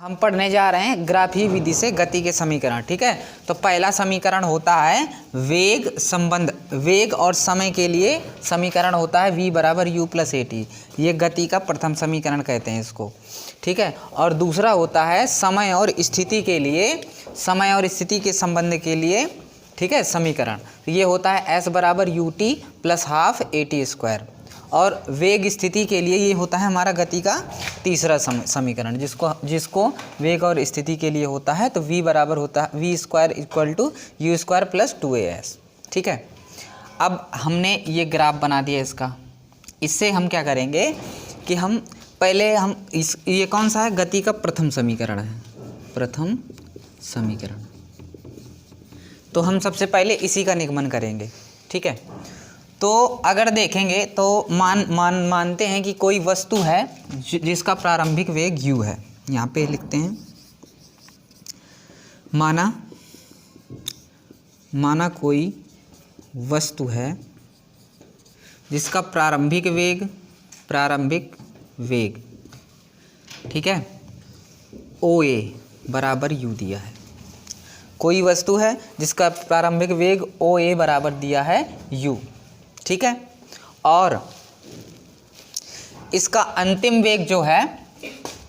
हम पढ़ने जा रहे हैं ग्राफीय विधि से गति के समीकरण। ठीक है, तो पहला समीकरण होता है वेग संबंध, वेग और समय के लिए समीकरण होता है v बराबर u प्लस ए टी। ये गति का प्रथम समीकरण कहते हैं इसको। ठीक है, और दूसरा होता है समय और स्थिति के लिए, समय और स्थिति के संबंध के लिए, ठीक है, समीकरण। तो ये होता है s बराबर U T plus half A T square. और वेग स्थिति के लिए ये होता है हमारा गति का तीसरा समीकरण, जिसको वेग और स्थिति के लिए होता है तो v बराबर होता है v square equal to u square plus 2as। ठीक है, अब हमने ये ग्राफ बना दिया इसका। इससे हम क्या करेंगे कि हम पहले ये कौन सा है, गति का प्रथम समीकरण है, प्रथम समीकरण। तो हम सबसे पहले इसी का निगमन करेंगे। ठीक है, तो अगर देखेंगे तो मानते हैं कि कोई वस्तु है जिसका प्रारंभिक वेग u है। यहाँ पे लिखते हैं माना कोई वस्तु है जिसका प्रारंभिक वेग ठीक है OA बराबर u दिया है। कोई वस्तु है जिसका प्रारंभिक वेग OA बराबर दिया है u। ठीक है, और इसका अंतिम वेग जो है,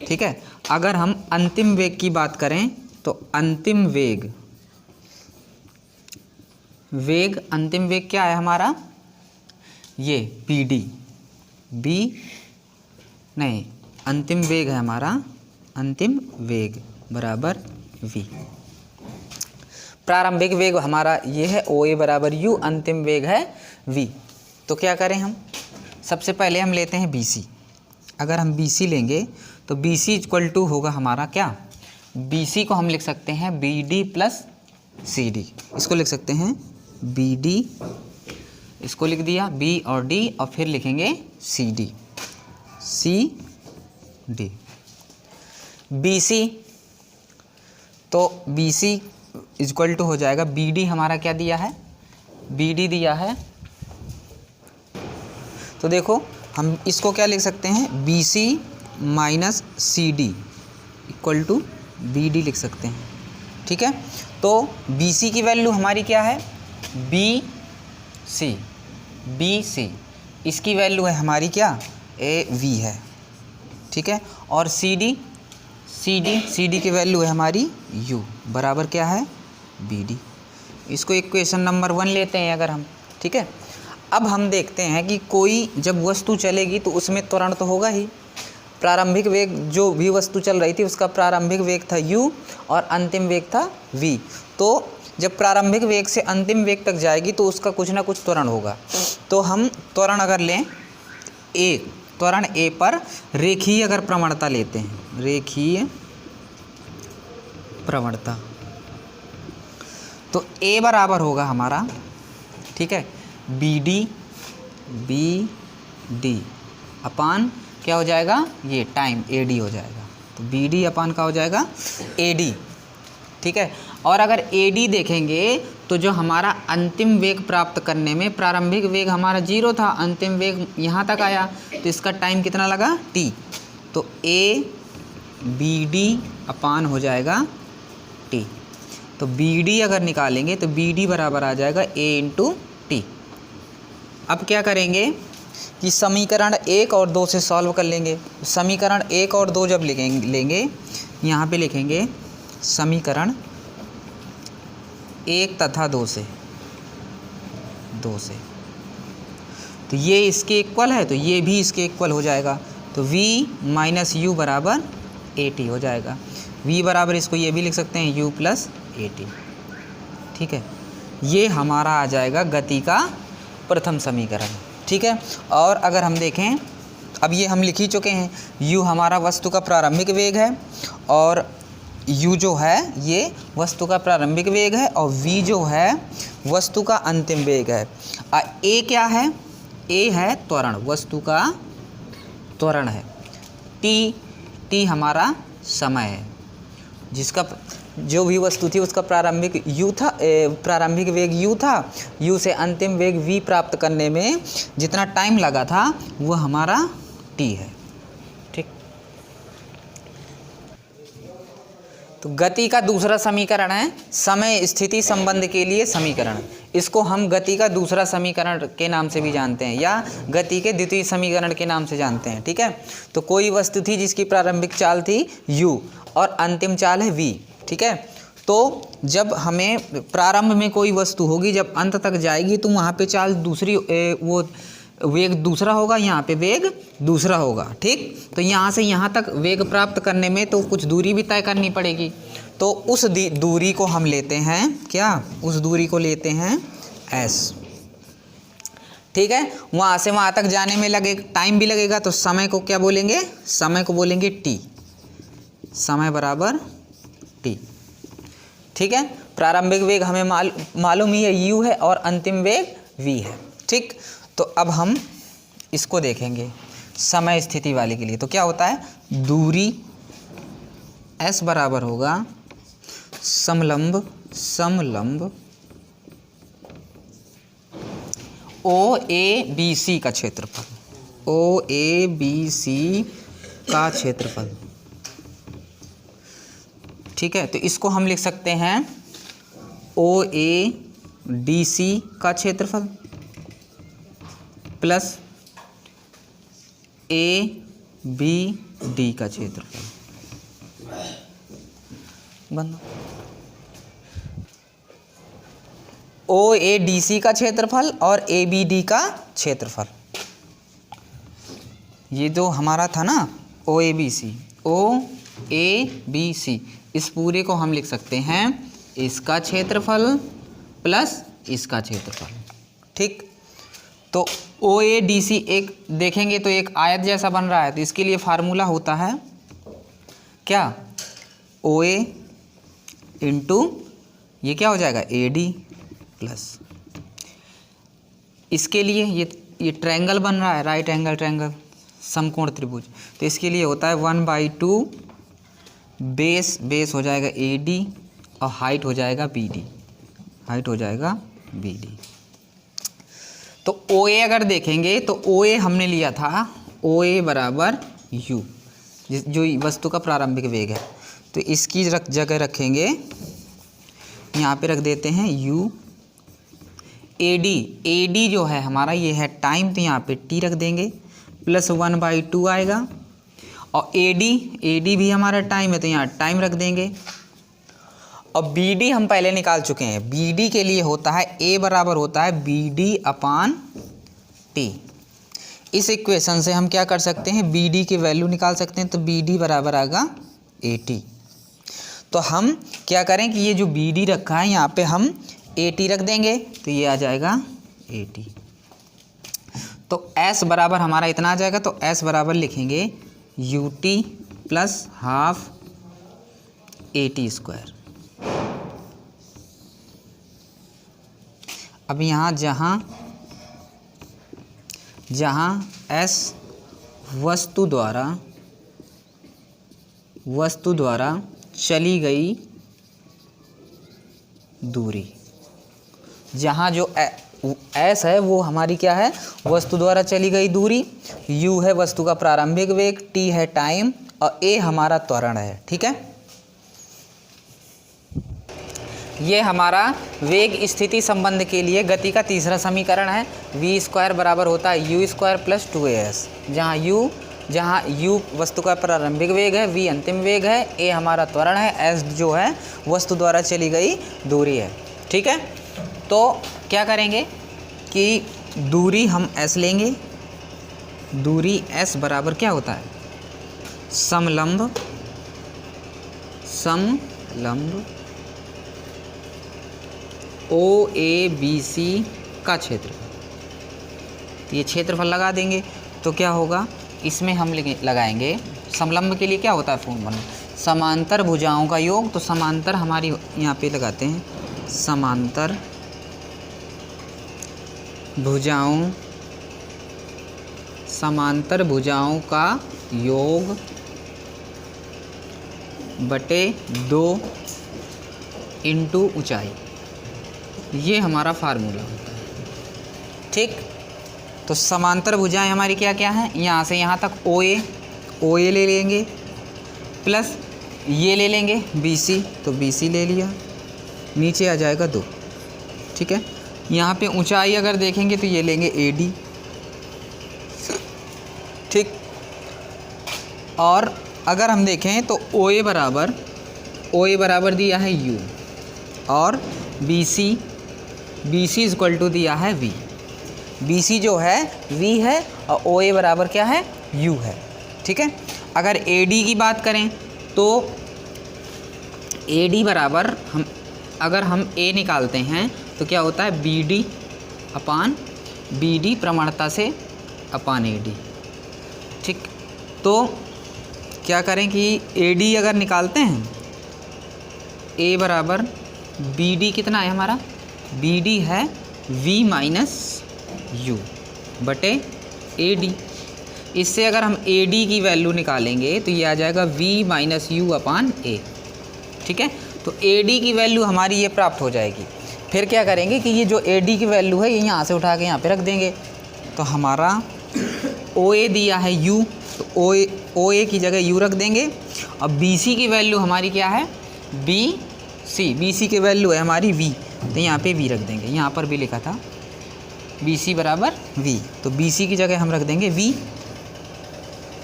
ठीक है, अगर हम अंतिम वेग की बात करें तो अंतिम वेग क्या है हमारा, ये अंतिम वेग है हमारा, अंतिम वेग बराबर v। प्रारंभिक वेग हमारा ये है OA बराबर u, अंतिम वेग है v। तो क्या करें हम, सबसे पहले हम लेते हैं BC। अगर हम BC लेंगे तो BC इक्वल टू होगा हमारा क्या, BC को हम लिख सकते हैं BD प्लस CD। इसको लिख सकते हैं BD, इसको लिख दिया B और D, और फिर लिखेंगे CD। BC, तो BC इक्वल टू हो जाएगा BD, हमारा क्या दिया है, BD दिया है। तो देखो हम इसको क्या लिख सकते हैं, BC minus CD equal to BD लिख सकते हैं। ठीक है, तो BC की वैल्यू हमारी क्या है, BC, इसकी वैल्यू है हमारी क्या, AV है। ठीक है, और CD की वैल्यू है हमारी U बराबर क्या है, BD। इसको इक्वेशन नंबर 1 लेते हैं अगर हम। ठीक है, अब हम देखते हैं कि कोई जब वस्तु चलेगी तो उसमें त्वरण तो होगा ही। प्रारंभिक वेग, जो भी वस्तु चल रही थी उसका प्रारंभिक वेग था u और अंतिम वेग था v। तो जब प्रारंभिक वेग से अंतिम वेग तक जाएगी तो उसका कुछ ना कुछ त्वरण होगा। तो हम त्वरण अगर लें त्वरण a पर रेखीय अगर प्रवणता लेते हैं, रेखीय प्रवणता, तो a बराबर होगा हमारा, ठीक है, BD अपान क्या हो जाएगा, ये टाइम AD हो जाएगा। तो BD अपान का हो जाएगा AD। ठीक है, और अगर AD देखेंगे तो जो हमारा अंतिम वेग प्राप्त करने में, प्रारंभिक वेग हमारा 0 था, अंतिम वेग यहाँ तक आया, तो इसका टाइम कितना लगा, T। तो ABD अपान हो जाएगा T। तो BD अगर निकालेंगे तो BD बराबर आ जाएगा A इंटू T। अब क्या करेंगे कि समीकरण 1 और 2 से सॉल्व कर लेंगे। समीकरण 1 और 2 जब लेंगे, यहाँ पे लिखेंगे समीकरण 1 तथा 2 से, तो ये इसके इक्वल है तो ये भी इसके इक्वल हो जाएगा। तो v माइनस u बराबर AT हो जाएगा। v बराबर इसको ये भी लिख सकते हैं u प्लस AT। ठीक है, ये हमारा आ जाएगा गति का प्रथम समीकरण। ठीक है, और अगर हम देखें, अब ये हम लिख ही चुके हैं, u हमारा वस्तु का प्रारंभिक वेग है, और u जो है ये वस्तु का प्रारंभिक वेग है, और v जो है वस्तु का अंतिम वेग है। a क्या है, a है त्वरण, वस्तु का त्वरण है। t हमारा समय है, जिसका जो भी वस्तु थी उसका प्रारंभिक प्रारंभिक वेग u था, u से अंतिम वेग v प्राप्त करने में जितना टाइम लगा था वह हमारा t है। ठीक, तो गति का दूसरा समीकरण है समय स्थिति संबंध के लिए समीकरण। इसको हम गति का दूसरा समीकरण के नाम से भी जानते हैं या गति के द्वितीय समीकरण के नाम से जानते हैं। ठीक है, तो कोई वस्तु थी जिसकी प्रारंभिक चाल थी u और अंतिम चाल है v। ठीक है, तो जब हमें प्रारंभ में कोई वस्तु होगी, जब अंत तक जाएगी तो वहाँ पे चाल दूसरी वो वेग दूसरा होगा, यहाँ पे वेग दूसरा होगा। ठीक, तो यहाँ से यहाँ तक वेग प्राप्त करने में तो कुछ दूरी भी तय करनी पड़ेगी। तो उस दूरी को हम लेते हैं क्या, उस दूरी को लेते हैं s। ठीक है, वहाँ से वहाँ तक जाने में लगे टाइम भी लगेगा, तो समय को क्या बोलेंगे, समय को बोलेंगे t, समय बराबर t। ठीक है, प्रारंभिक वेग हमें मालूम ही है u है और अंतिम वेग v है। ठीक, तो अब हम इसको देखेंगे समय स्थिति वाले के लिए। तो क्या होता है, दूरी s बराबर होगा समलंब OABC का क्षेत्रफल, OABC का क्षेत्रफल। ठीक है, तो इसको हम लिख सकते हैं OADC का क्षेत्रफल प्लस ABD का क्षेत्रफल। बंद। OADC का क्षेत्रफल और ABD का क्षेत्रफल, ये जो हमारा था ना OABC, इस पूरे को हम लिख सकते हैं इसका क्षेत्रफल प्लस इसका क्षेत्रफल। ठीक, तो OADC एक देखेंगे तो एक आयत जैसा बन रहा है, तो इसके लिए फार्मूला होता है क्या, OA इंटू ये क्या हो जाएगा AD प्लस, इसके लिए ये ट्रायंगल बन रहा है, राइट एंगल ट्रायंगल, समकोण त्रिभुज, तो इसके लिए होता है 1/2 बेस हो जाएगा AD और हाइट हो जाएगा BD, तो OA अगर देखेंगे तो OA हमने लिया था OA बराबर U, जो वस्तु का प्रारंभिक वेग है, तो इसकी जगह रखेंगे, यहाँ पे रख देते हैं U। AD जो है हमारा ये है टाइम, तो यहाँ पे T रख देंगे प्लस 1/2 आएगा, और AD भी हमारा टाइम है, तो यहाँ टाइम रख देंगे। और BD हम पहले निकाल चुके हैं, BD के लिए होता है A बराबर होता है BD/T। इस इक्वेशन से हम क्या कर सकते हैं, BD की वैल्यू निकाल सकते हैं, तो BD बराबर आएगा AT। तो हम क्या करें कि ये जो BD रखा है यहाँ पे हम AT रख देंगे, तो ये आ जाएगा AT। तो S बराबर हमारा इतना आ जाएगा, तो S बराबर लिखेंगे UT प्लस हाफ AT²। अब यहाँ जहाँ S वस्तु द्वारा चली गई दूरी, जहाँ जो S है वो हमारी क्या है, वस्तु द्वारा चली गई दूरी, U है वस्तु का प्रारंभिक वेग, T है टाइम और A हमारा त्वरण है। ठीक है, ये हमारा वेग स्थिति संबंध के लिए गति का तीसरा समीकरण है। v² बराबर होता है u² प्लस 2as, जहाँ u वस्तु का प्रारंभिक वेग है, v अंतिम वेग है, a हमारा त्वरण है, s जो है वस्तु द्वारा चली गई दूरी है। ठीक है, तो क्या करेंगे कि दूरी हम s लेंगे, दूरी s बराबर क्या होता है, समलंब OABC का क्षेत्रफल। तो ये क्षेत्रफल लगा देंगे, तो क्या होगा, इसमें हम लगाएंगे समलंब के लिए क्या होता है फॉर्मूला, समांतर भुजाओं का योग। तो समांतर हमारी यहाँ पे लगाते हैं, समांतर भुजाओं का योग बटे 2 इंटू ऊंचाई, ये हमारा फार्मूला होता है। ठीक, तो समांतर भुजाएं हमारी क्या क्या हैं, यहाँ से यहाँ तक OA ले लेंगे प्लस ये ले लेंगे BC, तो BC ले लिया, नीचे आ जाएगा 2। ठीक है, यहाँ पे ऊंचाई अगर देखेंगे तो ये लेंगे AD। ठीक, और अगर हम देखें तो OA बराबर दिया है U, और BC इज इक्वल टू दिया है V। BC जो है V है और OA बराबर क्या है, U है। ठीक है, अगर AD की बात करें तो AD बराबर अगर हम A निकालते हैं तो क्या होता है, BD प्रमाणता से अपान AD। ठीक, तो क्या करें कि AD अगर निकालते हैं, A बराबर BD कितना है हमारा, BD है V माइनस U बटे AD। इससे अगर हम AD की वैल्यू निकालेंगे तो ये आ जाएगा V minus U upon A। ठीक है, तो AD की वैल्यू हमारी ये प्राप्त हो जाएगी। फिर क्या करेंगे कि ये जो AD की वैल्यू है ये यहाँ से उठा के यहाँ पे रख देंगे। तो हमारा OA दिया है U, तो OA की जगह U रख देंगे। और BC की वैल्यू हमारी क्या है, BC की वैल्यू है हमारी V, तो यहाँ पे V रख देंगे। यहाँ पर भी लिखा था BC बराबर V, तो BC की जगह हम रख देंगे V,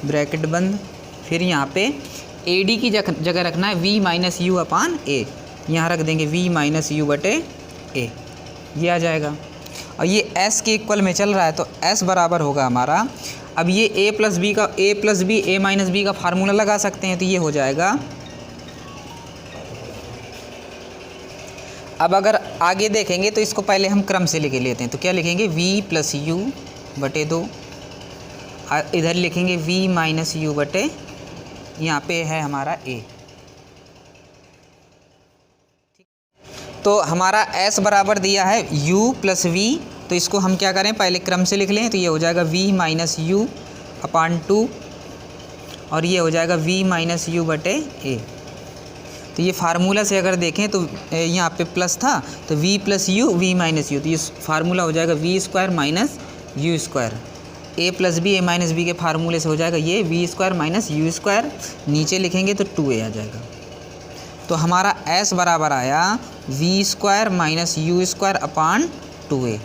ब्रैकेट बंद। फिर यहाँ पे AD की जगह रखना है V minus U upon A, यहाँ रख देंगे V माइनस U बटे A, ये आ जाएगा। और ये S के इक्वल में चल रहा है, तो S बराबर होगा हमारा, अब ये A plus B A minus B का फार्मूला लगा सकते हैं, तो ये हो जाएगा। अब अगर आगे देखेंगे तो इसको पहले हम क्रम से लेके लेते हैं, तो क्या लिखेंगे, V प्लस U बटे 2, इधर लिखेंगे V माइनस U बटे, यहाँ पे है हमारा A। तो हमारा S बराबर दिया है U प्लस V, तो इसको हम क्या करें, पहले क्रम से लिख लें, तो ये हो जाएगा V माइनस U अपान 2, और ये हो जाएगा V माइनस U बटे A। तो ये फार्मूला से अगर देखें तो यहाँ पे प्लस था, तो V plus U V minus U, तो ये फार्मूला हो जाएगा V square minus U square. A plus B A minus B के फार्मूले से हो जाएगा ये V square minus U square, नीचे लिखेंगे तो 2A आ जाएगा। तो हमारा S बराबर आया V square minus U square upon 2A।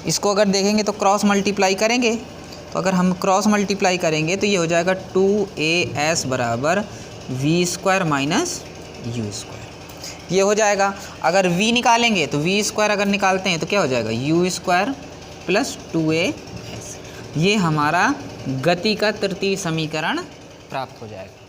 इसको अगर देखेंगे तो क्रॉस मल्टीप्लाई करेंगे, तो अगर हम क्रॉस मल्टीप्लाई करेंगे तो ये हो जाएगा 2AS बराबर V square minus U square, ये हो जाएगा। अगर V निकालेंगे तो V स्क्वायर अगर निकालते हैं तो क्या हो जाएगा, U स्क्वायर प्लस 2AS। ये हमारा गति का तृतीय समीकरण प्राप्त हो जाएगा।